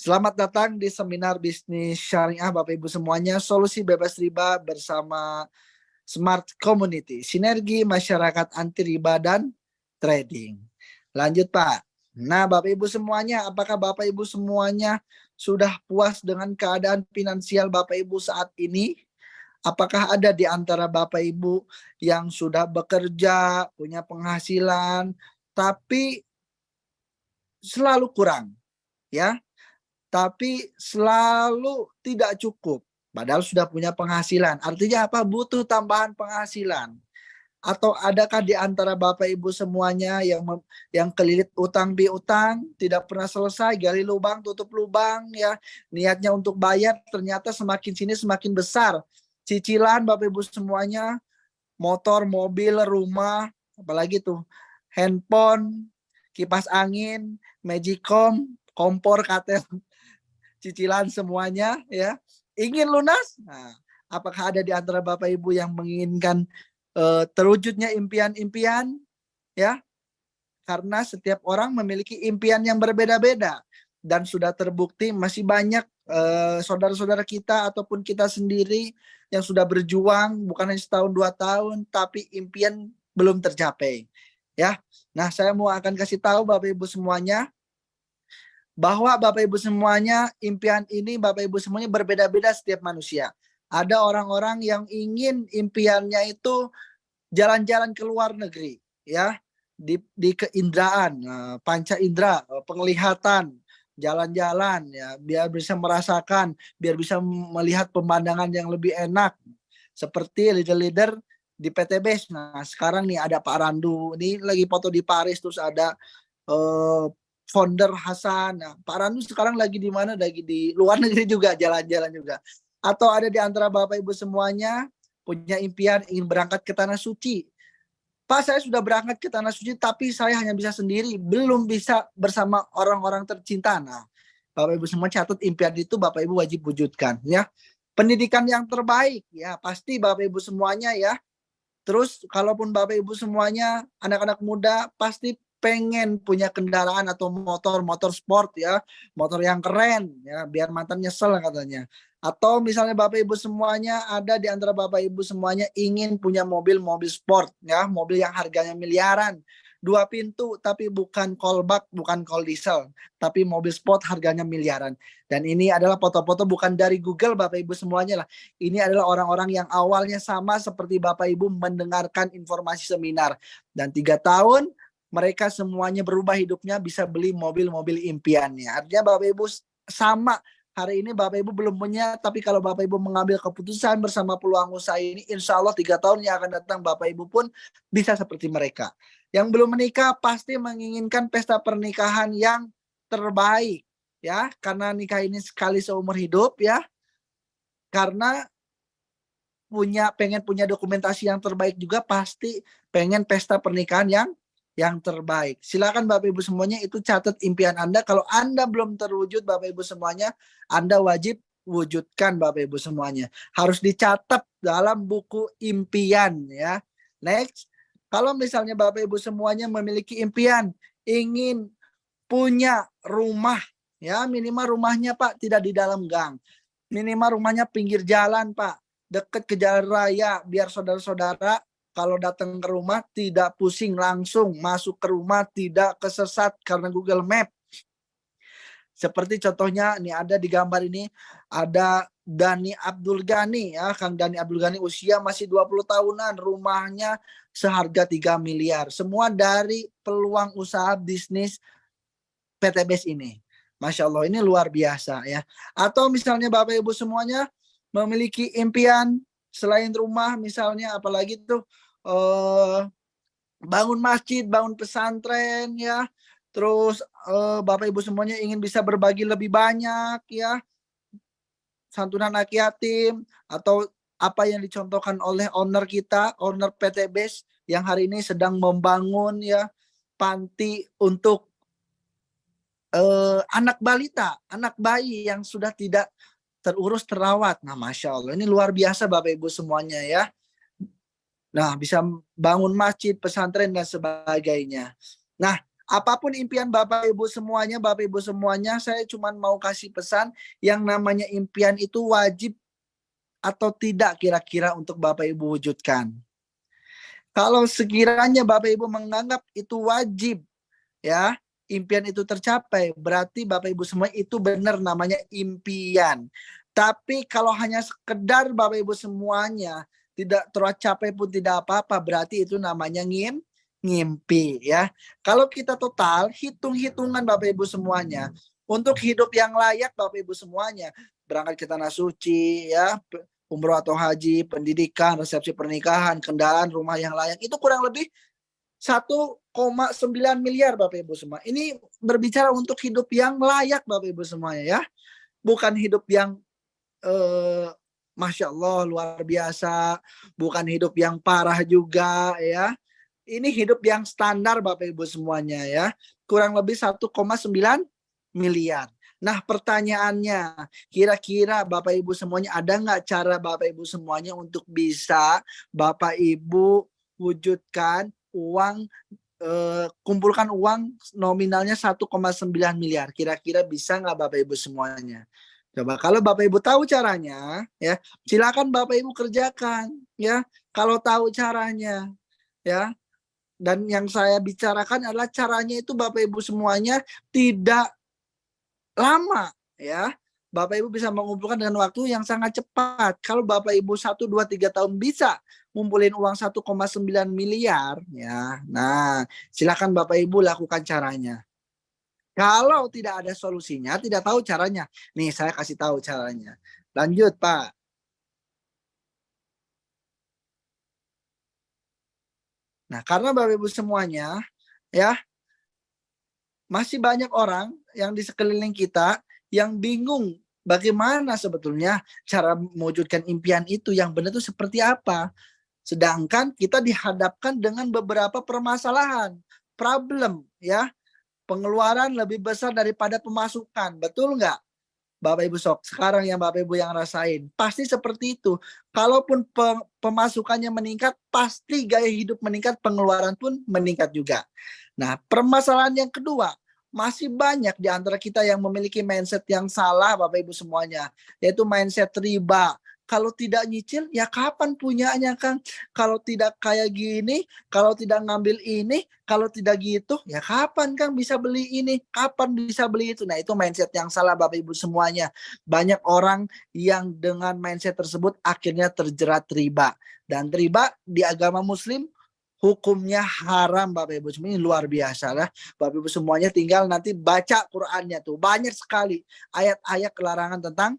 Selamat datang di seminar bisnis syariah Bapak Ibu semuanya, solusi bebas riba bersama Smart Community, sinergi masyarakat anti riba dan trading. Lanjut Pak. Nah Bapak Ibu semuanya, apakah Bapak Ibu semuanya sudah puas dengan keadaan finansial Bapak Ibu saat ini? Apakah ada di antara Bapak Ibu yang sudah bekerja, punya penghasilan, tapi selalu kurang, ya? Tapi selalu tidak cukup. Padahal sudah punya penghasilan. Artinya apa? Butuh tambahan penghasilan. Atau adakah di antara Bapak Ibu semuanya yang kelilit utang piutang, tidak pernah selesai, gali lubang, tutup lubang, ya. Niatnya untuk bayar, ternyata semakin sini semakin besar. Cicilan Bapak Ibu semuanya, motor, mobil, rumah, apalagi tuh, handphone, kipas angin, magicom, kompor, katel, cicilan semuanya, ya, ingin lunas. Nah, apakah ada di antara Bapak Ibu yang menginginkan terwujudnya impian-impian, ya? Karena setiap orang memiliki impian yang berbeda-beda dan sudah terbukti masih banyak saudara-saudara kita ataupun kita sendiri yang sudah berjuang bukan hanya setahun 2 tahun tapi impian belum tercapai, ya. Nah, saya mau akan kasih tahu Bapak Ibu semuanya bahwa Bapak Ibu semuanya, impian ini Bapak Ibu semuanya berbeda-beda setiap manusia. Ada orang-orang yang ingin impiannya itu jalan-jalan ke luar negeri, ya, di keinderaan, panca indera, penglihatan, jalan-jalan, ya, biar bisa merasakan, biar bisa melihat pemandangan yang lebih enak, seperti leader-leader di PTBS. Nah, sekarang nih ada Pak Randu, ini lagi foto di Paris, terus ada founder Hasan. Nah, Pak Randu sekarang lagi di mana? Lagi di luar negeri juga, jalan-jalan juga. Atau ada di antara Bapak Ibu semuanya punya impian ingin berangkat ke Tanah Suci. Pak, saya sudah berangkat ke Tanah Suci, tapi saya hanya bisa sendiri, belum bisa bersama orang-orang tercinta. Nah, Bapak Ibu semua catat impian itu Bapak Ibu wajib wujudkan, ya. Pendidikan yang terbaik, ya pasti Bapak Ibu semuanya, ya. Terus kalaupun Bapak Ibu semuanya anak-anak muda pasti pengen punya kendaraan atau motor sport, ya, motor yang keren, ya, biar mantan nyesel katanya. Atau misalnya Bapak Ibu semuanya ada di antara Bapak Ibu semuanya ingin punya mobil sport, ya, mobil yang harganya miliaran, 2 pintu tapi bukan callback, bukan call diesel, tapi mobil sport harganya miliaran. Dan ini adalah foto-foto bukan dari Google Bapak Ibu semuanya lah. Ini adalah orang-orang yang awalnya sama seperti Bapak Ibu mendengarkan informasi seminar. Dan 3 tahun mereka semuanya berubah hidupnya, bisa beli mobil-mobil impiannya. Artinya Bapak Ibu sama. Hari ini Bapak Ibu belum punya, tapi kalau Bapak Ibu mengambil keputusan bersama peluang usaha ini, insya Allah 3 tahun yang akan datang Bapak Ibu pun bisa seperti mereka. Yang belum menikah pasti menginginkan pesta pernikahan yang terbaik, ya, karena nikah ini sekali seumur hidup, ya. Karena pengen punya dokumentasi yang terbaik juga, pasti pengen pesta pernikahan yang terbaik. Silakan Bapak Ibu semuanya itu catat impian Anda. Kalau Anda belum terwujud Bapak Ibu semuanya, Anda wajib wujudkan Bapak Ibu semuanya. Harus dicatat dalam buku impian, ya. Next, kalau misalnya Bapak Ibu semuanya memiliki impian ingin punya rumah, ya, minimal rumahnya Pak tidak di dalam gang. Minimal rumahnya pinggir jalan Pak, deket ke jalan raya, biar saudara-saudara kalau datang ke rumah tidak pusing, langsung masuk ke rumah, tidak kesesat karena Google Map. Seperti contohnya nih ada di gambar ini, ada Dani Abdul Ghani, ya, Kang Dani Abdul Ghani usia masih 20 tahunan, rumahnya seharga 3 miliar. Semua dari peluang usaha bisnis PTBS ini. Masya Allah, ini luar biasa, ya. Atau misalnya Bapak Ibu semuanya memiliki impian selain rumah, misalnya apalagi tuh bangun masjid, bangun pesantren, ya. Terus Bapak Ibu semuanya ingin bisa berbagi lebih banyak, ya, santunan anak yatim, atau apa yang dicontohkan oleh owner kita, owner PTBS yang hari ini sedang membangun, ya, panti untuk anak balita, anak bayi yang sudah tidak terurus terawat. Nah, Masya Allah, ini luar biasa Bapak Ibu semuanya, ya. Nah, bisa bangun masjid, pesantren dan sebagainya. Nah, Apapun impian Bapak Ibu semuanya, saya cuma mau kasih pesan, yang namanya impian itu wajib atau tidak kira-kira untuk Bapak Ibu wujudkan. Kalau sekiranya Bapak Ibu menganggap itu wajib, ya, impian itu tercapai, berarti Bapak Ibu semua itu benar namanya impian. Tapi kalau hanya sekedar Bapak Ibu semuanya tidak tercapai pun tidak apa-apa, berarti itu namanya ngimpi, ya. Kalau kita total hitung-hitungan Bapak Ibu semuanya untuk hidup yang layak Bapak Ibu semuanya, berangkat ke tanah suci, ya, umroh atau haji, pendidikan, resepsi pernikahan, kendaraan, rumah yang layak, itu kurang lebih 1,9 miliar Bapak Ibu semua. Ini berbicara untuk hidup yang layak Bapak Ibu semuanya, ya. Bukan hidup yang Masya Allah luar biasa, bukan hidup yang parah juga, ya. Ini hidup yang standar Bapak Ibu semuanya, ya. Kurang lebih 1,9 miliar. Nah, pertanyaannya, kira-kira Bapak Ibu semuanya ada nggak cara Bapak Ibu semuanya untuk bisa Bapak Ibu wujudkan uang, kumpulkan uang nominalnya 1,9 miliar. Kira-kira bisa nggak Bapak Ibu semuanya? Coba kalau Bapak Ibu tahu caranya, ya, silakan Bapak Ibu kerjakan, ya. Kalau tahu caranya, ya. Dan yang saya bicarakan adalah caranya itu Bapak Ibu semuanya tidak lama, ya. Bapak Ibu bisa mengumpulkan dengan waktu yang sangat cepat. Kalau Bapak Ibu 1, 2, 3 tahun bisa ngumpulin uang 1,9 miliar, ya. Nah, silakan Bapak Ibu lakukan caranya. Kalau tidak ada solusinya, tidak tahu caranya. Nih, saya kasih tahu caranya. Lanjut, Pak. Nah, karena Bapak Ibu semuanya, ya, masih banyak orang yang di sekeliling kita yang bingung bagaimana sebetulnya cara mewujudkan impian itu yang benar itu seperti apa. Sedangkan kita dihadapkan dengan beberapa permasalahan, problem, ya. Pengeluaran lebih besar daripada pemasukan, betul nggak? Bapak Ibu sok, sekarang yang Bapak Ibu yang rasain, pasti seperti itu. Kalaupun pemasukannya meningkat, pasti gaya hidup meningkat, pengeluaran pun meningkat juga. Nah, permasalahan yang kedua, masih banyak di antara kita yang memiliki mindset yang salah Bapak Ibu semuanya, yaitu mindset riba. Kalau tidak nyicil, ya kapan punyanya, Kang? Kalau tidak kayak gini, kalau tidak ngambil ini, kalau tidak gitu, ya kapan, Kang, bisa beli ini? Kapan bisa beli itu? Nah, itu mindset yang salah Bapak Ibu semuanya. Banyak orang yang dengan mindset tersebut akhirnya terjerat riba. Dan riba di agama Muslim hukumnya haram Bapak Ibu semuanya, luar biasa lah. Bapak Ibu semuanya tinggal nanti baca Qur'annya tuh. Banyak sekali ayat-ayat kelarangan tentang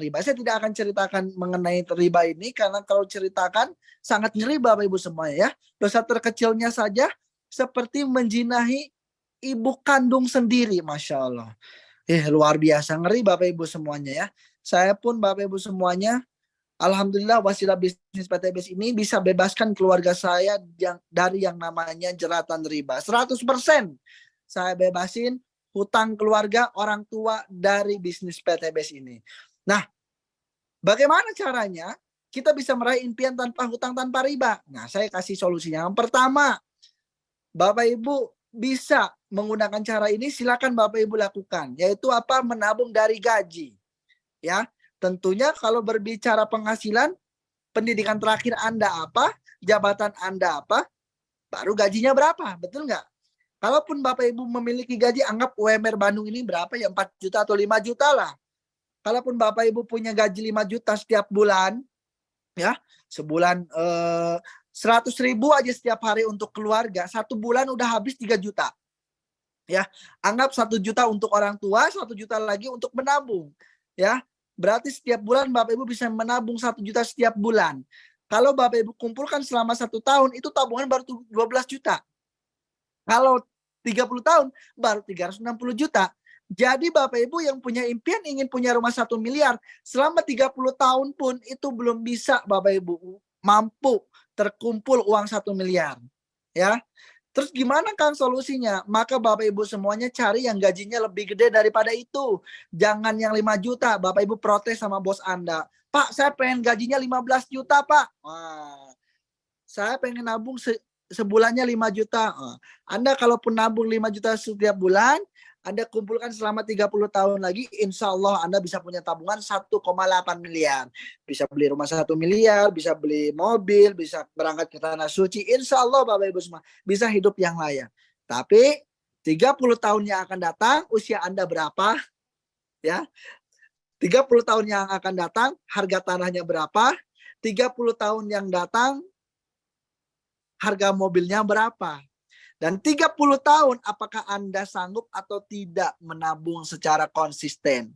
riba. Saya tidak akan ceritakan mengenai riba ini karena kalau ceritakan sangat ngeri Bapak Ibu semuanya, ya. Dosa terkecilnya saja seperti menjinahi ibu kandung sendiri, Masya Allah. Luar biasa ngeri Bapak Ibu semuanya, ya. Saya pun Bapak Ibu semuanya, alhamdulillah wasilah bisnis PTBS ini bisa bebaskan keluarga saya dari yang namanya jeratan riba. 100% saya bebasin hutang keluarga orang tua dari bisnis PTBS ini. Nah, bagaimana caranya kita bisa meraih impian tanpa hutang, tanpa riba? Nah, saya kasih solusinya. Yang pertama, Bapak Ibu bisa menggunakan cara ini, silakan Bapak Ibu lakukan, yaitu apa? Menabung dari gaji. Ya, tentunya kalau berbicara penghasilan, pendidikan terakhir Anda apa, jabatan Anda apa, baru gajinya berapa, betul nggak? Kalaupun Bapak Ibu memiliki gaji, anggap UMR Bandung ini berapa ya, 4 juta atau 5 juta lah. Kalaupun Bapak Ibu punya gaji 5 juta setiap bulan, ya, sebulan 100.000 aja setiap hari untuk keluarga, 1 bulan udah habis 3 juta. Ya, anggap 1 juta untuk orang tua, 1 juta lagi untuk menabung. Ya, berarti setiap bulan Bapak Ibu bisa menabung 1 juta setiap bulan. Kalau Bapak Ibu kumpulkan selama 1 tahun, itu tabungan baru 12 juta. Kalau 30 tahun, baru 360 juta. Jadi Bapak Ibu yang punya impian ingin punya rumah 1 miliar, selama 30 tahun pun itu belum bisa Bapak Ibu mampu terkumpul uang 1 miliar. Ya, terus gimana kan solusinya? Maka Bapak Ibu semuanya cari yang gajinya lebih gede daripada itu. Jangan yang 5 juta. Bapak Ibu protes sama bos Anda. Pak, saya pengen gajinya 15 juta, Pak. Wah, saya pengen nabung sebulannya 5 juta. Anda kalaupun nabung 5 juta setiap bulan, Anda kumpulkan selama 30 tahun lagi, insya Allah Anda bisa punya tabungan 1,8 miliar. Bisa beli rumah 1 miliar, bisa beli mobil, bisa berangkat ke tanah suci. Insya Allah Bapak Ibu semua bisa hidup yang layak. Tapi 30 tahun yang akan datang, usia Anda berapa? Ya, 30 tahun yang akan datang, harga tanahnya berapa? 30 tahun yang datang, harga mobilnya berapa? Dan 30 tahun apakah Anda sanggup atau tidak menabung secara konsisten?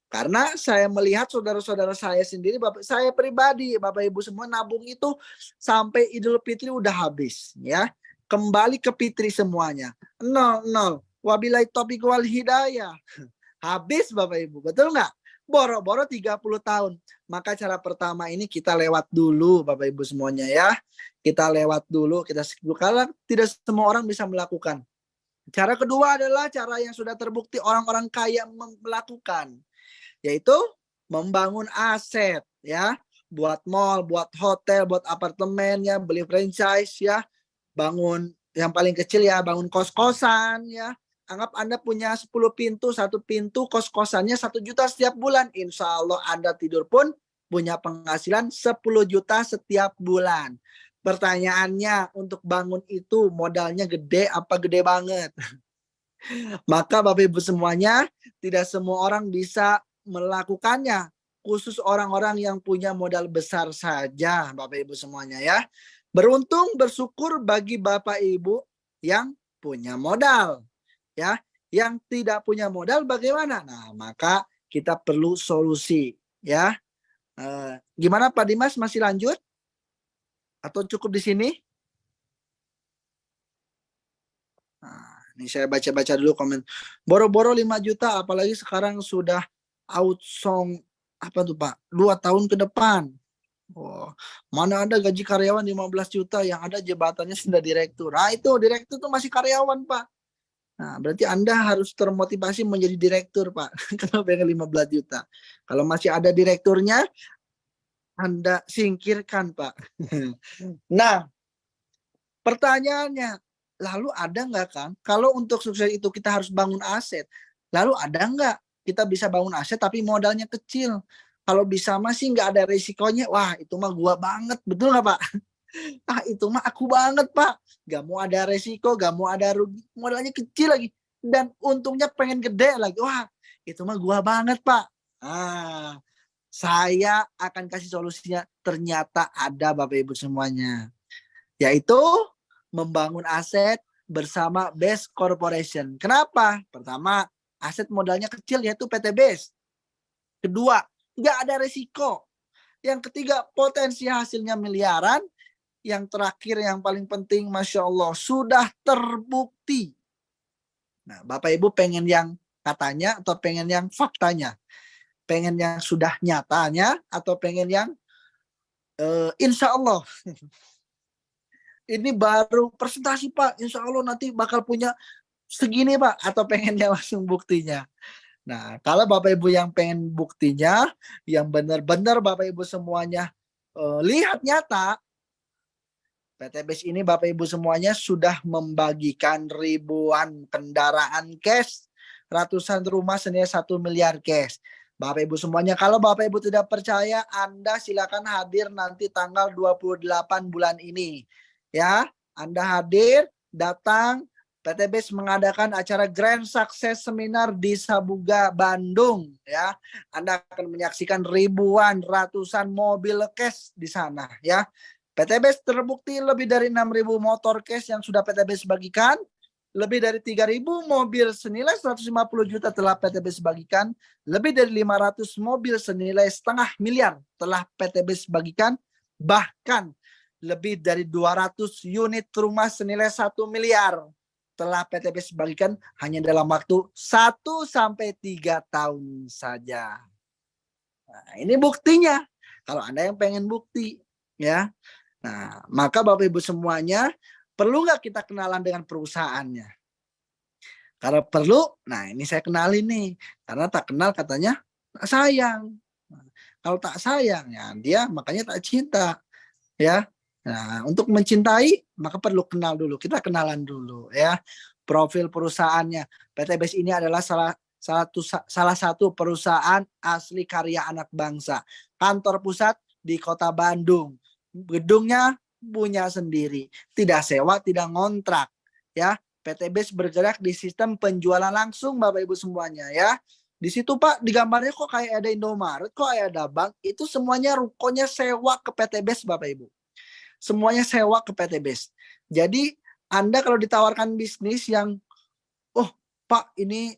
Karena saya melihat saudara-saudara saya sendiri, saya pribadi, Bapak Ibu semua nabung itu sampai Idul Fitri udah habis, ya. Kembali ke Fitri semuanya. Nol, nol. Wabillahi taufiq wal hidayah. Habis Bapak Ibu, betul nggak? Boro-boro 30 tahun. Maka cara pertama ini kita lewat dulu Bapak Ibu semuanya ya. Kita lewat dulu, kita skip karena tidak semua orang bisa melakukan. Cara kedua adalah cara yang sudah terbukti orang-orang kaya melakukan, yaitu membangun aset ya, buat mall, buat hotel, buat apartemen ya, beli franchise ya, bangun yang paling kecil ya, bangun kos-kosan ya. Anggap Anda punya 10 pintu, satu pintu kos-kosannya 1 juta setiap bulan. Insya Allah Anda tidur pun punya penghasilan 10 juta setiap bulan. Pertanyaannya, untuk bangun itu modalnya gede apa gede banget? Maka Bapak Ibu semuanya, tidak semua orang bisa melakukannya. Khusus orang-orang yang punya modal besar saja Bapak Ibu semuanya ya. Beruntung bersyukur bagi Bapak Ibu yang punya modal. Ya, yang tidak punya modal bagaimana? Nah, maka kita perlu solusi ya. Gimana Pak Dimas, masih lanjut? Atau cukup di sini? Nah, ini saya baca-baca dulu komen. Boro-boro 5 juta, apalagi sekarang sudah outsong apa tuh Pak? 2 tahun ke depan. Oh, mana ada gaji karyawan 15 juta, yang ada jabatannya sudah direktur. Nah, itu direktur tuh masih karyawan, Pak. Nah, berarti Anda harus termotivasi menjadi direktur, Pak. Kalau pengen 15 juta. Kalau masih ada direkturnya, Anda singkirkan, Pak. Nah, pertanyaannya, lalu ada nggak Kang? Kalau untuk sukses itu kita harus bangun aset. Lalu ada nggak kita bisa bangun aset tapi modalnya kecil? Kalau bisa masih nggak ada resikonya, wah itu mah gua banget, betul nggak Pak? Ah itu mah aku banget Pak. Gak mau ada resiko, gak mau ada rugi, modalnya kecil lagi. Dan untungnya pengen gede lagi. Wah itu mah gua banget Pak. Ah, saya akan kasih solusinya. Ternyata ada Bapak Ibu semuanya. Yaitu membangun aset bersama Best Corporation. Kenapa? Pertama, aset modalnya kecil yaitu PT Best. Kedua, nggak ada resiko. Yang ketiga, potensi hasilnya miliaran. Yang terakhir, yang paling penting, Masya Allah, sudah terbukti. Nah, Bapak Ibu pengen yang katanya atau pengen yang faktanya? Pengen yang sudah nyatanya atau pengen yang insya Allah? Ini baru presentasi Pak, insya Allah nanti bakal punya segini Pak, atau pengennya langsung buktinya. Nah, kalau Bapak Ibu yang pengen buktinya, yang benar-benar Bapak Ibu semuanya lihat nyata, PT BES ini Bapak Ibu semuanya sudah membagikan ribuan kendaraan cash, ratusan rumah senilai 1 miliar cash. Bapak Ibu semuanya, kalau Bapak Ibu tidak percaya, Anda silakan hadir nanti tanggal 28 bulan ini. Ya, Anda hadir, datang, PT BES mengadakan acara Grand Success Seminar di Sabuga, Bandung. Ya, Anda akan menyaksikan ribuan, ratusan mobil cash di sana. Ya, PT BES terbukti lebih dari 6.000 motor cash yang sudah PT BES bagikan. Lebih dari 3.000 mobil senilai 150 juta telah PT BES bagikan. Lebih dari 500 mobil senilai setengah miliar telah PT BES bagikan. Bahkan lebih dari 200 unit rumah senilai 1 miliar telah PT BES bagikan hanya dalam waktu 1-3 tahun saja. Nah, ini buktinya. Kalau Anda yang pengen bukti, ya. Nah, maka Bapak Ibu semuanya, perlu nggak kita kenalan dengan perusahaannya? Kalau perlu, nah ini saya kenalin nih. Karena tak kenal katanya tak sayang. Nah, kalau tak sayang, ya dia makanya tak cinta. Ya. Nah, untuk mencintai, maka perlu kenal dulu. Kita kenalan dulu ya. Profil perusahaannya. PT BES ini adalah salah satu perusahaan asli karya anak bangsa. Kantor pusat di Kota Bandung. Gedungnya punya sendiri. Tidak sewa, tidak ngontrak ya. PT BES bergerak di sistem penjualan langsung Bapak Ibu semuanya ya. Di situ Pak, di gambarnya kok kayak ada Indomaret, kok kayak ada bank, itu semuanya rukonya sewa ke PT BES Bapak Ibu. Semuanya sewa ke PT BES. Jadi Anda kalau ditawarkan bisnis yang, oh Pak ini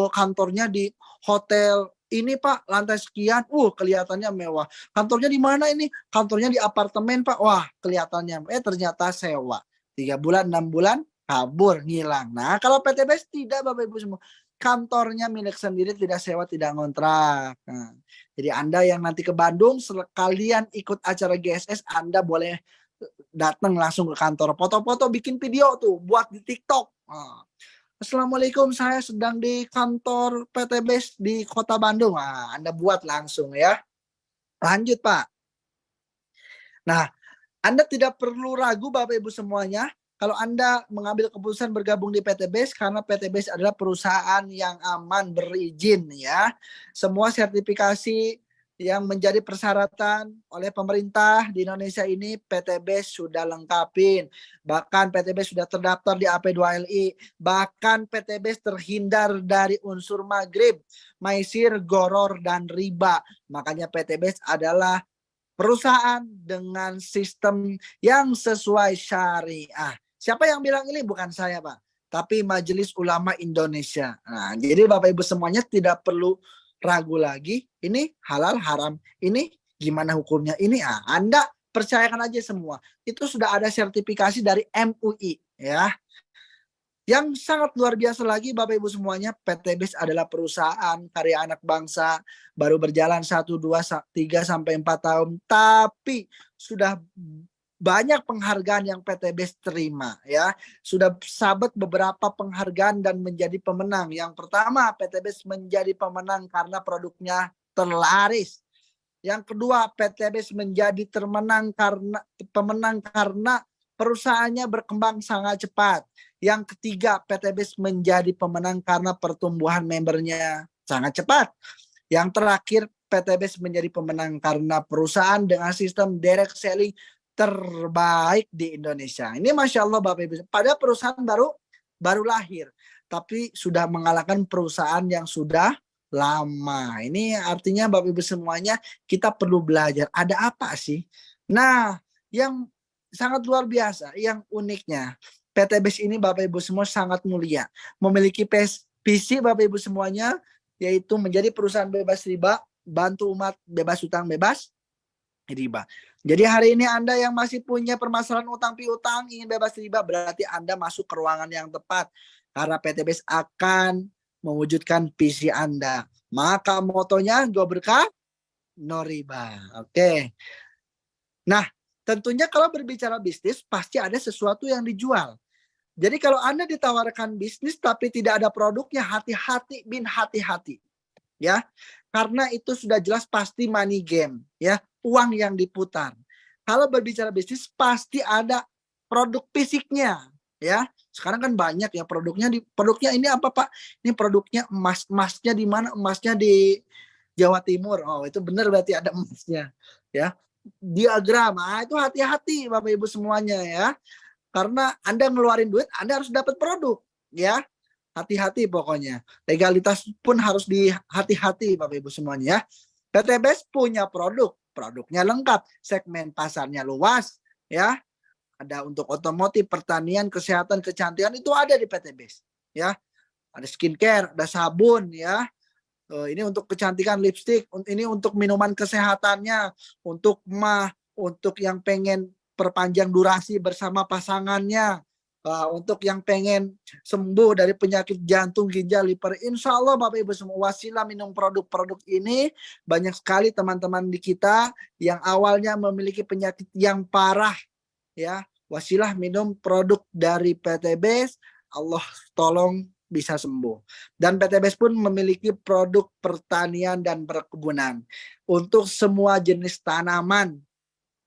kantornya di hotel ini Pak, lantai sekian, kelihatannya mewah. Kantornya di mana ini? Kantornya di apartemen Pak, wah kelihatannya, ternyata sewa. 3 bulan, 6 bulan, kabur, ngilang. Nah kalau PT BES tidak Bapak Ibu semua. Kantornya milik sendiri, tidak sewa, tidak ngontrak. Nah, jadi Anda yang nanti ke Bandung, sekalian ikut acara GSS, Anda boleh datang langsung ke kantor. Foto-foto, bikin video tuh, buat di TikTok. Nah, Assalamualaikum, saya sedang di kantor PT BES di Kota Bandung. Nah, Anda buat langsung ya. Lanjut Pak. Nah, Anda tidak perlu ragu Bapak Ibu semuanya. Kalau Anda mengambil keputusan bergabung di PT BES, karena PT BES adalah perusahaan yang aman, berizin ya. Semua sertifikasi yang menjadi persyaratan oleh pemerintah di Indonesia ini PT BES sudah lengkapin. Bahkan PT BES sudah terdaftar di AP2LI. Bahkan PT BES terhindar dari unsur maghrib, maisir, goror, dan riba. Makanya PT BES adalah perusahaan dengan sistem yang sesuai syariah. Siapa yang bilang ini? Bukan saya Pak, tapi Majelis Ulama Indonesia. Nah, jadi Bapak Ibu semuanya tidak perlu ragu lagi. Ini halal haram. Ini gimana hukumnya? Ini Anda percayakan aja semua. Itu sudah ada sertifikasi dari MUI ya. Yang sangat luar biasa lagi Bapak Ibu semuanya, PT BES adalah perusahaan karya anak bangsa, baru berjalan 1, 2, 3 sampai 4 tahun, tapi sudah banyak penghargaan yang PT BES terima ya. Sudah sabet beberapa penghargaan dan menjadi pemenang. Yang pertama, PT BES menjadi pemenang karena produknya terlaris. Yang kedua, PT BES menjadi pemenang karena perusahaannya berkembang sangat cepat. Yang ketiga, PT BES menjadi pemenang karena pertumbuhan membernya sangat cepat. Yang terakhir, PT BES menjadi pemenang karena perusahaan dengan sistem direct selling terbaik di Indonesia. Ini Masya Allah Bapak Ibu. Pada perusahaan baru lahir, tapi sudah mengalahkan perusahaan yang sudah lama. Ini artinya Bapak Ibu semuanya kita perlu belajar. Ada apa sih? Nah, yang sangat luar biasa, yang uniknya, PT BES ini Bapak Ibu semua sangat mulia. Memiliki visi Bapak Ibu semuanya, yaitu menjadi perusahaan bebas riba, bantu umat bebas utang, bebas riba. Jadi hari ini Anda yang masih punya permasalahan utang piutang, ingin bebas riba, berarti Anda masuk ke ruangan yang tepat. Karena PT BES akan mewujudkan visi Anda. Maka motonya go berkah, no riba. Oke. Nah, tentunya kalau berbicara bisnis, pasti ada sesuatu yang dijual. Jadi kalau Anda ditawarkan bisnis tapi tidak ada produknya, hati-hati bin hati-hati. Ya. Karena itu sudah jelas pasti money game, ya, uang yang diputar. Kalau berbicara bisnis pasti ada produk fisiknya, ya. Sekarang kan banyak ya produknya ini apa Pak? Ini produknya emas. Emasnya di mana? Emasnya di Jawa Timur. Oh, itu benar berarti ada emasnya, ya. Diagram. Itu hati-hati Bapak Ibu semuanya ya. Karena Anda ngeluarin duit, Anda harus dapat produk, ya. Hati-hati pokoknya. Legalitas pun harus hati-hati Bapak Ibu semuanya ya. PT BES punya produknya lengkap, segmen pasarnya luas, ya. Ada untuk otomotif, pertanian, kesehatan, kecantikan itu ada di PT BES, ya. Ada skincare, ada sabun, ya. Ini untuk kecantikan lipstick, ini untuk minuman kesehatannya, untuk untuk yang pengen perpanjang durasi bersama pasangannya, untuk yang pengen sembuh dari penyakit jantung, ginjal, liver. Insya Allah Bapak Ibu semua, wasilah minum produk-produk ini banyak sekali teman-teman di kita yang awalnya memiliki penyakit yang parah, ya. Wasilah minum produk dari PT BES, Allah tolong bisa sembuh. Dan PT BES pun memiliki produk pertanian dan perkebunan untuk semua jenis tanaman,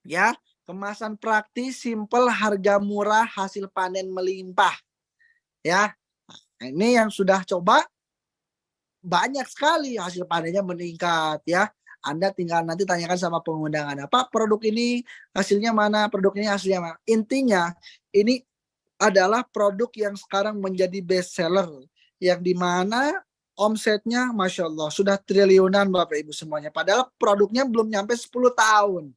ya. Kemasan praktis, simple, harga murah, hasil panen melimpah. Ya, nah, ini yang sudah coba banyak sekali hasil panennya meningkat ya. Anda tinggal nanti tanyakan sama pengundangan, Pak produk ini hasilnya mana, produk ini hasilnya mana. Intinya ini adalah produk yang sekarang menjadi best seller, yang dimana omsetnya Masya Allah sudah triliunan Bapak Ibu semuanya. Padahal produknya belum nyampe 10 tahun,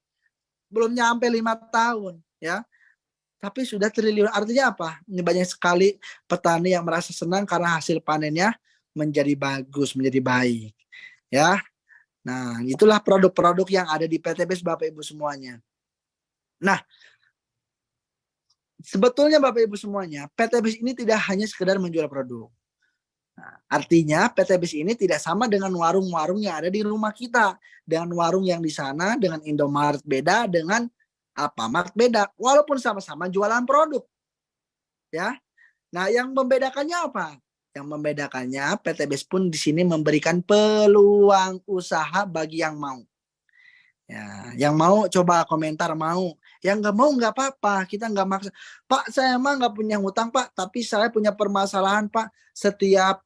belum nyampe 5 tahun ya. Tapi sudah triliun, artinya apa? Ini banyak sekali petani yang merasa senang karena hasil panennya menjadi bagus, menjadi baik. Ya, nah itulah produk-produk yang ada di PTBS Bapak Ibu semuanya. Nah, sebetulnya Bapak Ibu semuanya, PTBS ini tidak hanya sekedar menjual produk. Nah, artinya PTBS ini tidak sama dengan warung-warung yang ada di rumah kita. Dengan warung yang di sana, dengan Indomaret beda, dengan Alfamart beda. Walaupun sama-sama jualan produk. Ya, nah yang membedakannya apa? Yang membedakannya PTBS pun di sini memberikan peluang usaha bagi yang mau. Ya, yang mau coba komentar mau, yang nggak mau nggak apa-apa, kita nggak maksa. Pak, saya emang nggak punya hutang Pak, tapi saya punya permasalahan Pak. Setiap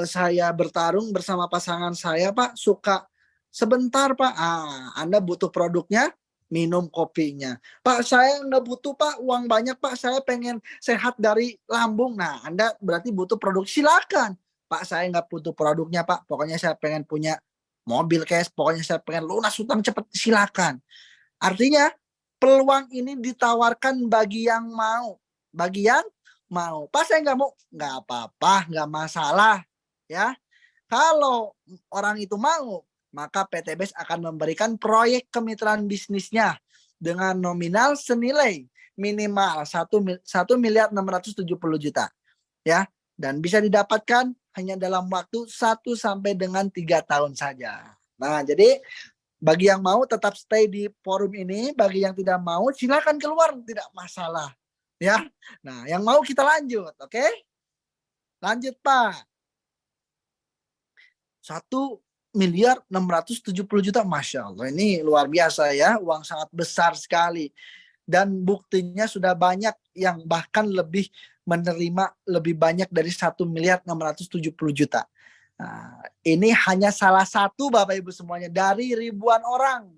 saya bertarung bersama pasangan saya Pak, suka sebentar Pak. Anda butuh produknya, minum kopinya. Pak, saya nggak butuh Pak uang banyak Pak, saya pengen sehat dari lambung. Nah, Anda berarti butuh produk, silakan. Pak, saya nggak butuh produknya Pak, pokoknya saya pengen punya mobil cash, pokoknya saya pengen lunas hutang cepat, silakan. Artinya peluang ini ditawarkan bagi yang mau, bagi yang mau. Pas saya nggak mau, nggak apa-apa, nggak masalah, ya. Kalau orang itu mau, maka PTBS akan memberikan proyek kemitraan bisnisnya dengan nominal senilai minimal 1.670.000.000 ya, dan bisa didapatkan hanya dalam waktu 1 sampai dengan 3 tahun saja. Nah, jadi bagi yang mau tetap stay di forum ini, bagi yang tidak mau silakan keluar, tidak masalah. Ya. Nah, yang mau kita lanjut, oke? Lanjut, Pak. 1.670.000.000, Masya Allah. Ini luar biasa ya, uang sangat besar sekali. Dan buktinya sudah banyak yang bahkan lebih menerima lebih banyak dari 1.670.000.000. Nah, ini hanya salah satu Bapak Ibu semuanya dari ribuan orang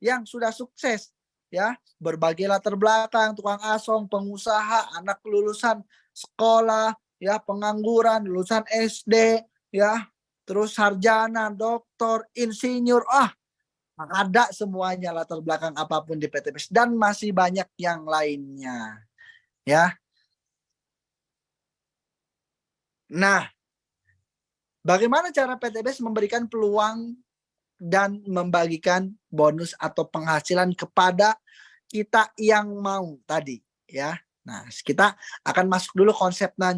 yang sudah sukses ya, berbagai latar belakang, tukang asong, pengusaha, anak lulusan sekolah ya, pengangguran, lulusan SD ya, terus sarjana, doktor, insinyur, ada semuanya latar belakang apapun di PTBS dan masih banyak yang lainnya ya. Nah, bagaimana cara PTBS memberikan peluang dan membagikan bonus atau penghasilan kepada kita yang mau tadi ya. Nah, kita akan masuk dulu konsepnya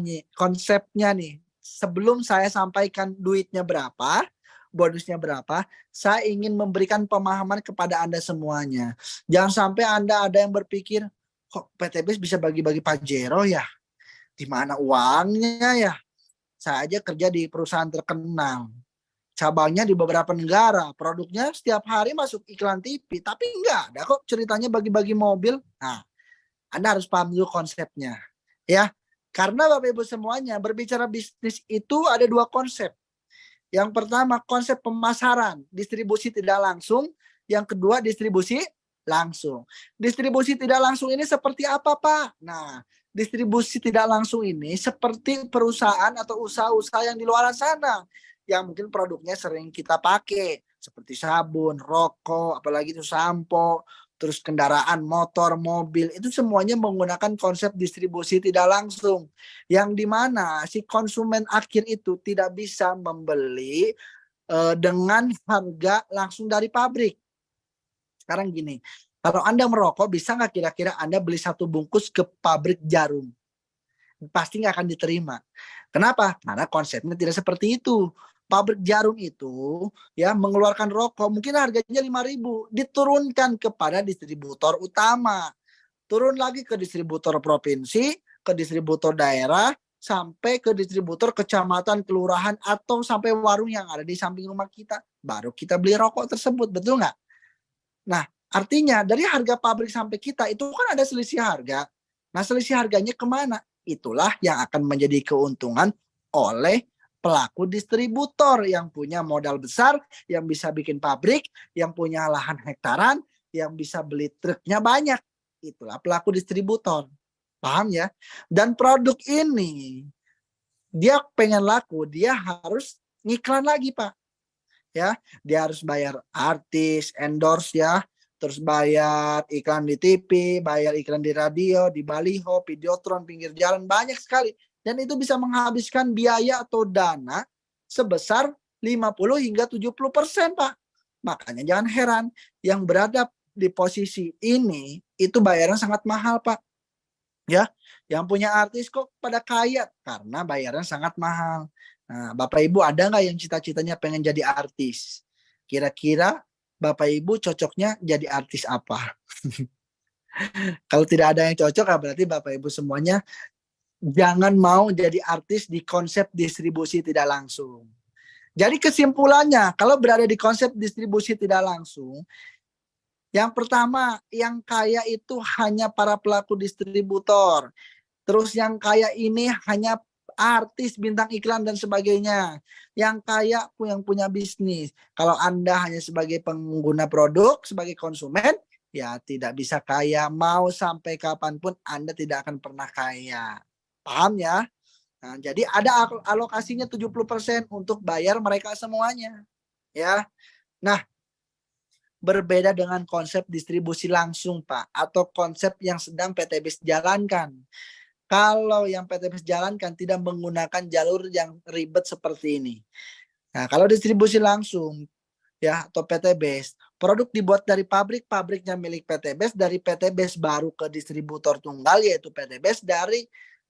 nih. Sebelum saya sampaikan duitnya berapa, bonusnya berapa, saya ingin memberikan pemahaman kepada Anda semuanya. Jangan sampai Anda ada yang berpikir, kok PTBS bisa bagi-bagi Pajero ya? Di mana uangnya ya? Saya aja kerja di perusahaan terkenal, cabangnya di beberapa negara, produknya setiap hari masuk iklan TV, tapi enggak ada kok ceritanya bagi-bagi mobil. Nah, Anda harus paham dulu konsepnya, ya. Karena Bapak Ibu semuanya berbicara bisnis itu ada dua konsep. Yang pertama konsep pemasaran, distribusi tidak langsung. Yang kedua distribusi langsung. Distribusi tidak langsung ini seperti apa Pak? Nah, distribusi tidak langsung ini seperti perusahaan atau usaha-usaha yang di luar sana yang mungkin produknya sering kita pakai seperti sabun, rokok, apalagi itu sampo, terus kendaraan motor, mobil, itu semuanya menggunakan konsep distribusi tidak langsung yang dimana si konsumen akhir itu tidak bisa membeli dengan harga langsung dari pabrik. Sekarang gini, kalau Anda merokok bisa nggak kira-kira Anda beli satu bungkus ke pabrik jarum? Pasti nggak akan diterima. Kenapa? Karena konsepnya tidak seperti itu. Pabrik jarum itu ya mengeluarkan rokok mungkin harganya 5.000, diturunkan kepada distributor utama, turun lagi ke distributor provinsi, ke distributor daerah, sampai ke distributor kecamatan, kelurahan, atau sampai warung yang ada di samping rumah kita. Baru kita beli rokok tersebut, betul nggak? Nah, Artinya dari harga pabrik sampai kita itu kan ada selisih harga. Nah, selisih harganya kemana? Itulah yang akan menjadi keuntungan oleh pelaku distributor yang punya modal besar, yang bisa bikin pabrik, yang punya lahan hektaran, yang bisa beli truknya banyak. Itulah pelaku distributor. Paham ya? Dan produk ini dia pengen laku, dia harus ngiklan lagi, Pak. Ya, dia harus bayar artis, endorse ya, terus bayar iklan di TV, bayar iklan di radio, di baliho, videotron, pinggir jalan, banyak sekali. Dan itu bisa menghabiskan biaya atau dana sebesar 50 hingga 70%, Pak. Makanya jangan heran yang berada di posisi ini itu bayaran sangat mahal, Pak. Ya, yang punya artis kok pada kaya karena bayaran sangat mahal. Nah, Bapak Ibu ada nggak yang cita-citanya pengen jadi artis? Kira-kira Bapak Ibu cocoknya jadi artis apa? Kalau tidak ada yang cocok, berarti Bapak Ibu semuanya jangan mau jadi artis di konsep distribusi tidak langsung. Jadi kesimpulannya, kalau berada di konsep distribusi tidak langsung, yang pertama, yang kaya itu hanya para pelaku distributor. Terus yang kaya ini hanya artis, bintang iklan dan sebagainya. Yang kaya yang punya bisnis. Kalau Anda hanya sebagai pengguna produk, sebagai konsumen, ya tidak bisa kaya. Mau sampai kapanpun Anda tidak akan pernah kaya. Paham ya? Nah, jadi ada alokasinya 70% untuk bayar mereka semuanya. Ya. Nah, berbeda dengan konsep distribusi langsung, Pak, atau konsep yang sedang PTBis jalankan. Kalau yang PTBis jalankan tidak menggunakan jalur yang ribet seperti ini. Nah, kalau distribusi langsung ya atau PTBis, produk dibuat dari pabrik, pabriknya milik PTBis, dari PTBis baru ke distributor tunggal yaitu PTBis, dari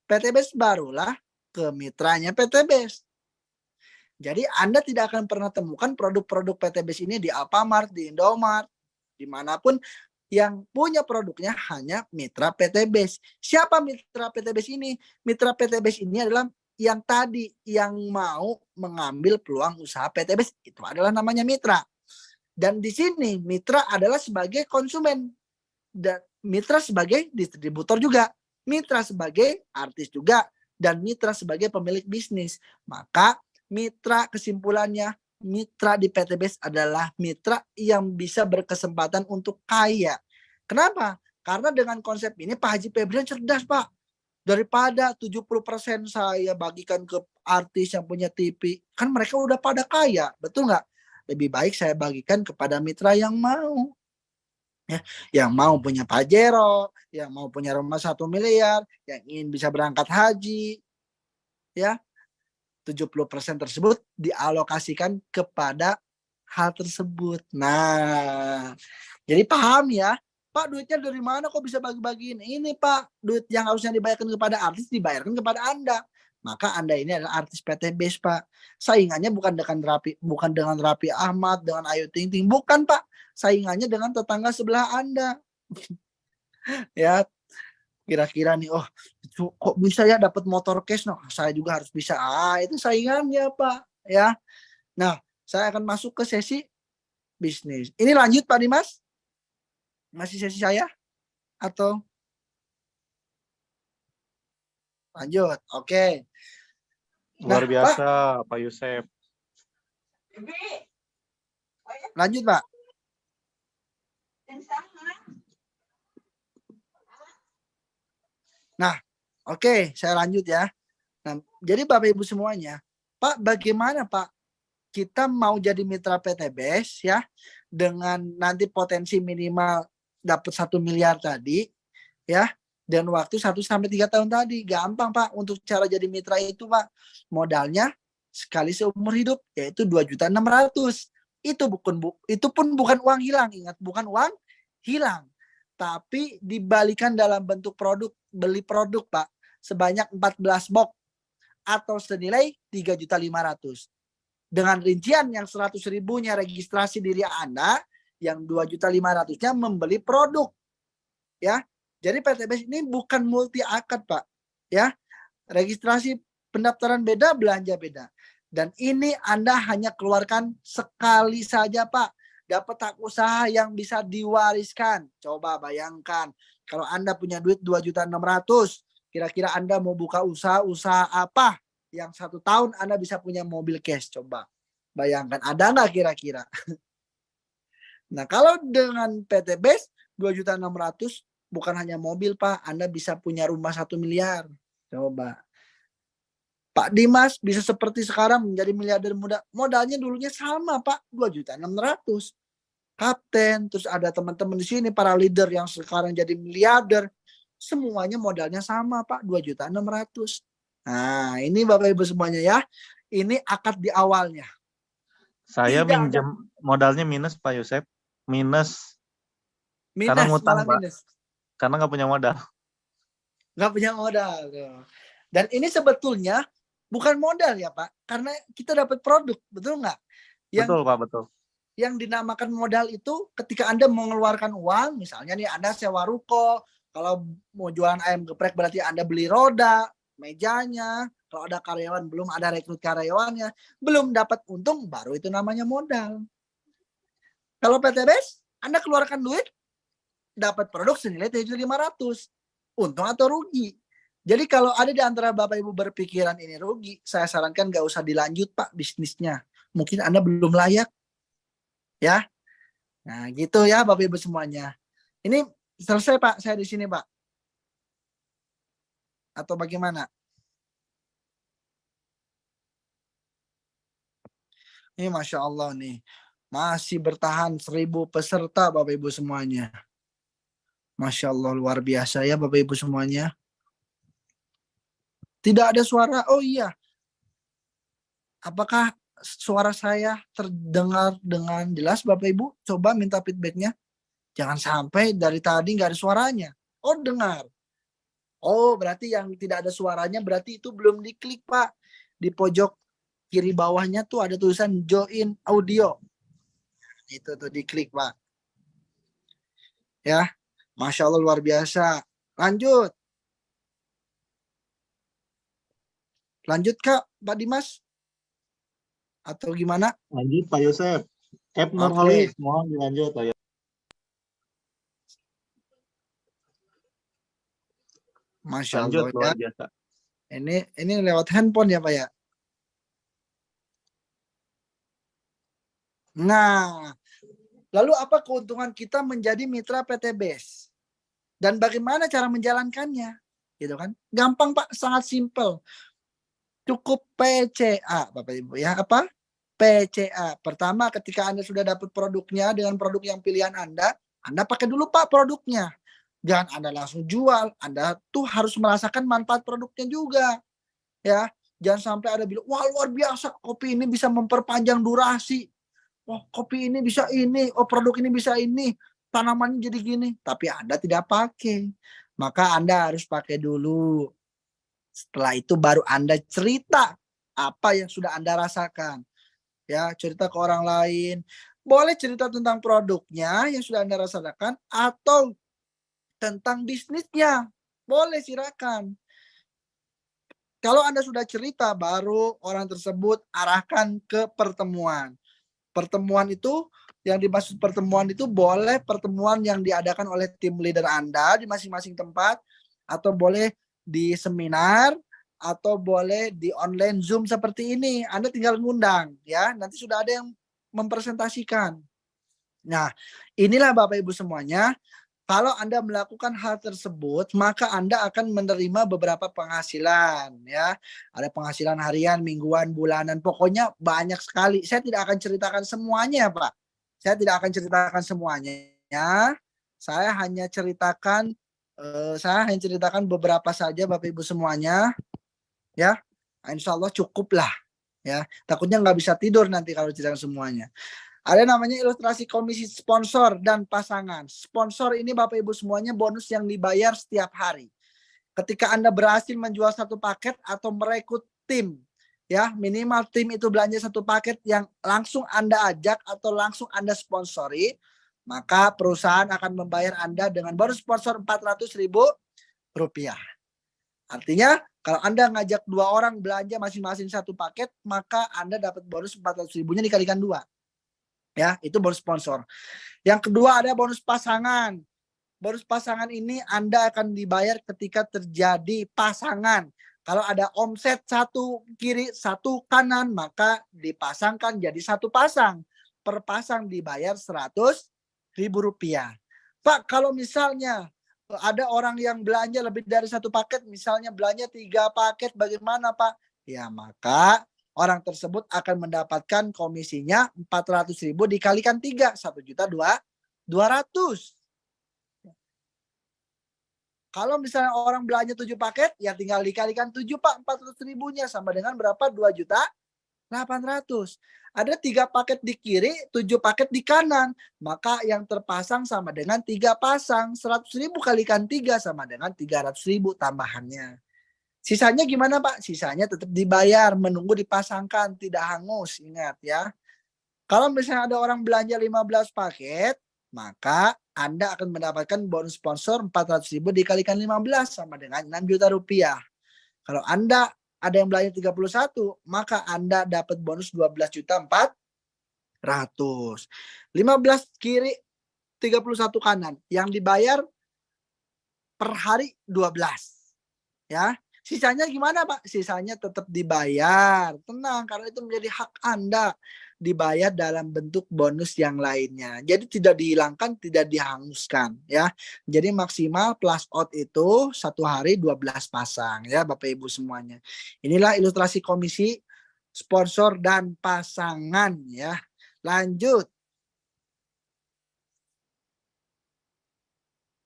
PTBis barulah ke mitranya PTBis. Jadi Anda tidak akan pernah temukan produk-produk PTBis ini di Alfamart, di Indomart, dimanapun yang punya produknya hanya mitra PTBis. Siapa mitra PTBis ini? Mitra PTBis ini adalah yang tadi yang mau mengambil peluang usaha PTBis, itu adalah namanya mitra. Dan di sini mitra adalah sebagai konsumen dan mitra sebagai distributor juga, mitra sebagai artis juga, dan mitra sebagai pemilik bisnis. Maka mitra kesimpulannya, mitra di PTBis adalah mitra yang bisa berkesempatan untuk kaya. Kenapa? Karena dengan konsep ini Pak Haji Febrian cerdas, Pak. Daripada 70% saya bagikan ke artis yang punya TV, kan mereka udah pada kaya, betul nggak? Lebih baik saya bagikan kepada mitra yang mau. Ya, yang mau punya Pajero, yang mau punya rumah 1 miliar, yang ingin bisa berangkat haji, ya 70% tersebut dialokasikan kepada hal tersebut. Nah, jadi paham ya, Pak, duitnya dari mana kok bisa bagi-bagiin? Ini Pak, duit yang harusnya dibayarkan kepada artis dibayarkan kepada Anda. Maka Anda ini adalah artis PTBis, Pak. Saingannya bukan dengan Raffi Ahmad, dengan Ayu Ting Ting, bukan Pak. Saingannya dengan tetangga sebelah Anda. Ya, kira-kira nih, oh kok bisa ya dapat motor cash, no saya juga harus bisa, itu saingannya Pak ya. Nah, saya akan masuk ke sesi bisnis ini. Lanjut Pak Dimas, masih sesi saya atau lanjut? Oke. Luar biasa Pak Yusef. Lanjut Pak. Nah, oke, saya lanjut ya. Nah, jadi Bapak Ibu semuanya, Pak, bagaimana Pak kita mau jadi mitra PTBis ya, dengan nanti potensi minimal dapat 1 miliar tadi ya, dan waktu 1 sampai 3 tahun tadi. Gampang Pak untuk cara jadi mitra itu Pak. Modalnya sekali seumur hidup yaitu 2.600.000. Itu pun bukan uang hilang, ingat, bukan uang hilang. Tapi dibalikan dalam bentuk produk, beli produk Pak, sebanyak 14 box atau senilai 3.500.000. Dengan rincian yang 100.000-nya registrasi diri Anda, yang 2.500.000-nya membeli produk. Ya. Jadi PTBis ini bukan multi akad, Pak. Ya. Registrasi pendaftaran beda, belanja beda. Dan ini Anda hanya keluarkan sekali saja, Pak. dapat hak usaha yang bisa diwariskan. Coba bayangkan, kalau Anda punya duit 2.600.000, kira-kira Anda mau buka usaha apa yang 1 tahun Anda bisa punya mobil cash? Coba bayangkan, ada nggak kira-kira? Nah, kalau dengan PT BES 2.600.000 bukan hanya mobil, Pak, Anda bisa punya rumah 1 miliar. Coba. Pak Dimas bisa seperti sekarang menjadi miliarder muda. Modalnya dulunya sama, Pak, 2.600.000. Kapten, terus ada teman-teman di sini para leader yang sekarang jadi miliarder. Semuanya modalnya sama, Pak, 2.600.000. Nah, ini Bapak Ibu semuanya ya. Ini akad di awalnya. Saya Tidak ada minjem modalnya minus Pak Yosep. Minus karena minus, ngutang malah Pak. minus. Karena nggak punya modal. Nggak punya modal. Dan ini sebetulnya bukan modal ya Pak, karena kita dapat produk, betul nggak? Betul Pak, betul. Yang dinamakan modal itu ketika Anda mengeluarkan uang, misalnya nih Anda sewa ruko, kalau mau jualan ayam geprek berarti Anda beli roda, mejanya, kalau ada karyawan belum ada rekrut karyawannya, belum dapat untung, baru itu namanya modal. Kalau PTBS, Anda keluarkan duit, dapat produk senilai 7.500. Untung atau rugi? Jadi kalau ada di antara Bapak Ibu berpikiran ini rugi, saya sarankan nggak usah dilanjut Pak bisnisnya. Mungkin Anda belum layak. Ya. Nah, gitu ya Bapak Ibu semuanya. Ini selesai Pak, saya di sini Pak. Atau bagaimana? Ini Masya Allah nih. Masih bertahan 1.000 peserta Bapak Ibu semuanya. Masya Allah luar biasa ya Bapak Ibu semuanya. Tidak ada suara. Oh iya. Apakah suara saya terdengar dengan jelas Bapak Ibu? Coba minta feedbacknya. Jangan sampai dari tadi nggak ada suaranya. Oh dengar. Oh berarti yang tidak ada suaranya berarti itu belum diklik Pak. Di pojok kiri bawahnya tuh ada tulisan join audio. Itu tuh diklik Pak. Ya, Masya Allah luar biasa. Lanjut. Lanjut Kak, Pak Dimas. Atau gimana? Lanjut Pak Yosef. F. Oke. Nurholis, mohon dilanjut Pak Yosef. Masya Lanjut, Allah ya. luar biasa. Ini lewat handphone ya Pak ya. Nah, lalu apa keuntungan kita menjadi mitra PT BES? Dan bagaimana cara menjalankannya? Gitu kan? Gampang Pak, sangat simpel. Cukup PCA Bapak Ibu ya. Apa? PCA. Pertama ketika Anda sudah dapat produknya dengan produk yang pilihan Anda pakai dulu Pak produknya. Jangan Anda langsung jual, Anda tuh harus merasakan manfaat produknya juga. Ya, jangan sampai ada bilang, wah luar biasa, kopi ini bisa memperpanjang durasi. Oh, kopi ini bisa ini, oh produk ini bisa ini, tanamannya jadi gini. Tapi Anda tidak pakai. Maka Anda harus pakai dulu. Setelah itu baru Anda cerita apa yang sudah Anda rasakan. Ya, cerita ke orang lain. Boleh cerita tentang produknya yang sudah Anda rasakan atau tentang bisnisnya. Boleh silakan. Kalau Anda sudah cerita, baru orang tersebut arahkan ke pertemuan. Pertemuan itu, yang dimaksud pertemuan itu boleh pertemuan yang diadakan oleh tim leader Anda di masing-masing tempat, atau boleh di seminar, atau boleh di online Zoom seperti ini. Anda tinggal ngundang, ya. Nanti sudah ada yang mempresentasikan. Nah, inilah Bapak Ibu semuanya. Kalau Anda melakukan hal tersebut, maka Anda akan menerima beberapa penghasilan ya. Ada penghasilan harian, mingguan, bulanan, pokoknya banyak sekali. Saya tidak akan ceritakan semuanya, Pak. Saya tidak akan ceritakan semuanya. Saya hanya ceritakan beberapa saja Bapak Ibu semuanya. Ya. Insya Allah cukup lah ya. Takutnya nggak bisa tidur nanti kalau ceritakan semuanya. Ada namanya ilustrasi komisi sponsor dan pasangan. Sponsor ini Bapak Ibu semuanya bonus yang dibayar setiap hari. Ketika Anda berhasil menjual satu paket atau merekrut tim, ya minimal tim itu belanja satu paket yang langsung Anda ajak atau langsung Anda sponsori, maka perusahaan akan membayar Anda dengan bonus sponsor Rp400.000. Artinya kalau Anda ngajak 2 orang belanja masing-masing satu paket, maka Anda dapat bonus 400.000-nya dikalikan 2. Ya, itu bonus sponsor. Yang kedua ada bonus pasangan. Bonus pasangan ini Anda akan dibayar ketika terjadi pasangan. Kalau ada omset satu kiri, satu kanan, maka dipasangkan jadi satu pasang. Per pasang dibayar Rp100.000. Pak, kalau misalnya ada orang yang belanja lebih dari satu paket, misalnya belanja 3 paket, bagaimana Pak? Ya, maka orang tersebut akan mendapatkan komisinya 400.000 dikalikan 3, 1.200.000. Kalau misalnya orang belanja 7 paket, ya tinggal dikalikan 7 Pak, 400.000-nya sama dengan berapa? 2.800.000. Ada 3 paket di kiri, 7 paket di kanan. Maka yang terpasang sama dengan 3 pasang. 100.000 kalikan 3 sama dengan 300.000 tambahannya. Sisanya gimana Pak? Sisanya tetap dibayar, menunggu dipasangkan, tidak hangus. Ingat ya. Kalau misalnya ada orang belanja 15 paket, maka Anda akan mendapatkan bonus sponsor 400.000 dikalikan 15 sama dengan 6 juta rupiah. Kalau Anda ada yang belanja 31, maka Anda dapat bonus 12.400.000. 15 kiri, 31 kanan. Yang dibayar per hari 12. Ya. Sisanya gimana Pak? Sisanya tetap dibayar. Tenang, karena itu menjadi hak Anda. Dibayar dalam bentuk bonus yang lainnya. Jadi tidak dihilangkan, tidak dihanguskan ya. Jadi maksimal plus out itu 1 hari 12 pasang ya Bapak Ibu semuanya. Inilah ilustrasi komisi sponsor dan pasangan ya. Lanjut.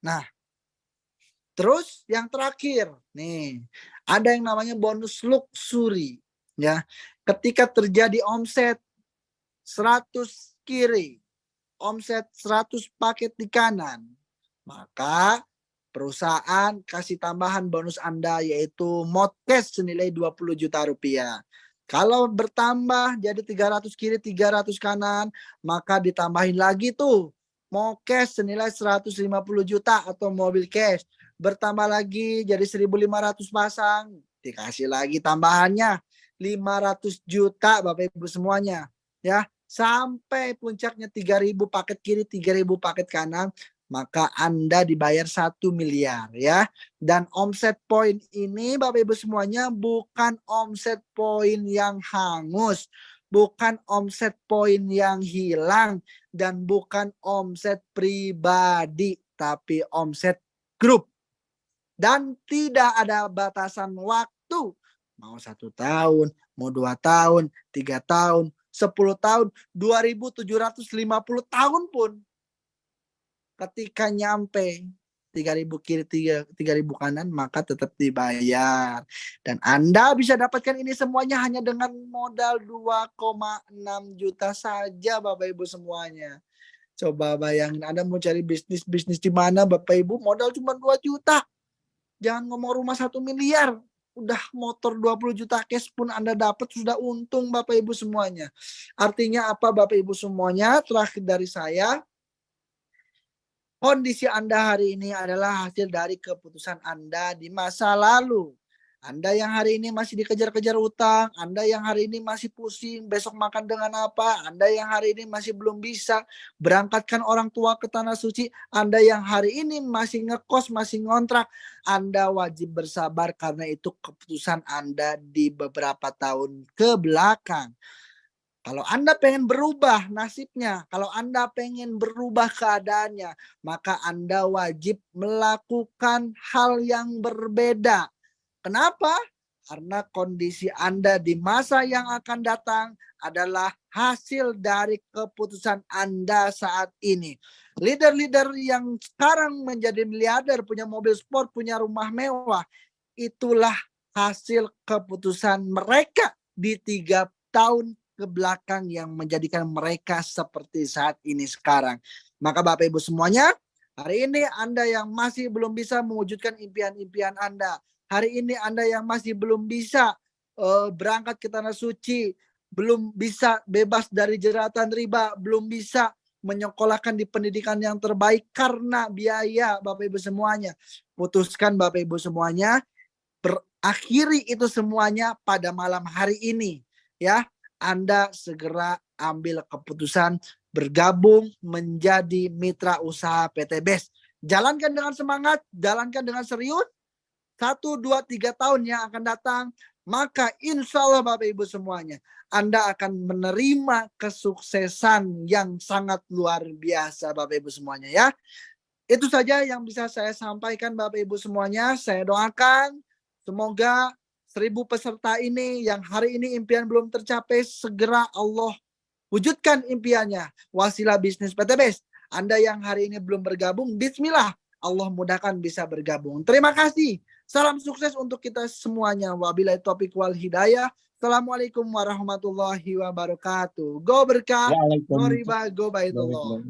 Nah, terus yang terakhir nih, ada yang namanya bonus luxury ya. Ketika terjadi omset 100 kiri, omset 100 paket di kanan, maka perusahaan kasih tambahan bonus Anda yaitu modcash senilai 20 juta rupiah. Kalau bertambah jadi 300 kiri, 300 kanan, maka ditambahin lagi tuh modcash senilai 150 juta atau mobil cash. Bertambah lagi jadi 1.500 pasang, dikasih lagi tambahannya 500 juta Bapak Ibu semuanya ya. Sampai puncaknya 3.000 paket kiri, 3.000 paket kanan, maka Anda dibayar 1 miliar ya. Dan omset poin ini Bapak Ibu semuanya bukan omset poin yang hangus, bukan omset poin yang hilang, dan bukan omset pribadi, tapi omset grup. Dan tidak ada batasan waktu. Mau 1 tahun, mau 2 tahun, 3 tahun, 10 tahun, 2.750 tahun pun ketika nyampe 3.000 kiri, 3.000 kanan, maka tetap dibayar. Dan Anda bisa dapatkan ini semuanya hanya dengan modal 2,6 juta saja Bapak Ibu semuanya. Coba bayangin Anda mau cari bisnis di mana Bapak Ibu, modal cuma 2 juta. Jangan ngomong rumah 1 miliar. Udah motor 20 juta cash pun Anda dapat, sudah untung Bapak Ibu semuanya. Artinya apa Bapak Ibu semuanya? Terakhir dari saya, kondisi Anda hari ini adalah hasil dari keputusan Anda di masa lalu. Anda yang hari ini masih dikejar-kejar utang, Anda yang hari ini masih pusing besok makan dengan apa, Anda yang hari ini masih belum bisa berangkatkan orang tua ke tanah suci, Anda yang hari ini masih ngekos, masih ngontrak, Anda wajib bersabar karena itu keputusan Anda di beberapa tahun ke belakang. Kalau Anda pengen berubah nasibnya, kalau Anda pengen berubah keadaannya, maka Anda wajib melakukan hal yang berbeda. Kenapa? Karena kondisi Anda di masa yang akan datang adalah hasil dari keputusan Anda saat ini. Leader-leader yang sekarang menjadi miliarder, punya mobil sport, punya rumah mewah, itulah hasil keputusan mereka di 3 tahun ke belakang yang menjadikan mereka seperti saat ini sekarang. Maka Bapak Ibu semuanya, hari ini Anda yang masih belum bisa mewujudkan impian-impian Anda, hari ini Anda yang masih belum bisa berangkat ke tanah suci, belum bisa bebas dari jeratan riba, belum bisa menyekolahkan di pendidikan yang terbaik karena biaya Bapak Ibu semuanya. Putuskan Bapak Ibu semuanya, berakhiri itu semuanya pada malam hari ini ya. Anda segera ambil keputusan bergabung menjadi mitra usaha PT BES. Jalankan dengan semangat, jalankan dengan serius. 1, 2, 3 tahun yang akan datang, maka insya Allah Bapak Ibu semuanya, Anda akan menerima kesuksesan yang sangat luar biasa Bapak Ibu semuanya ya. Itu saja yang bisa saya sampaikan Bapak Ibu semuanya. Saya doakan semoga 1000 peserta ini yang hari ini impian belum tercapai, segera Allah wujudkan impiannya. Wasilah bisnis PT BES. Anda yang hari ini belum bergabung, bismillah, Allah mudahkan bisa bergabung. Terima kasih. Salam sukses untuk kita semuanya. Wabillahi taufiq wal hidayah. Assalamualaikum warahmatullahi wabarakatuh. Go berkah, go riba, go baitullah.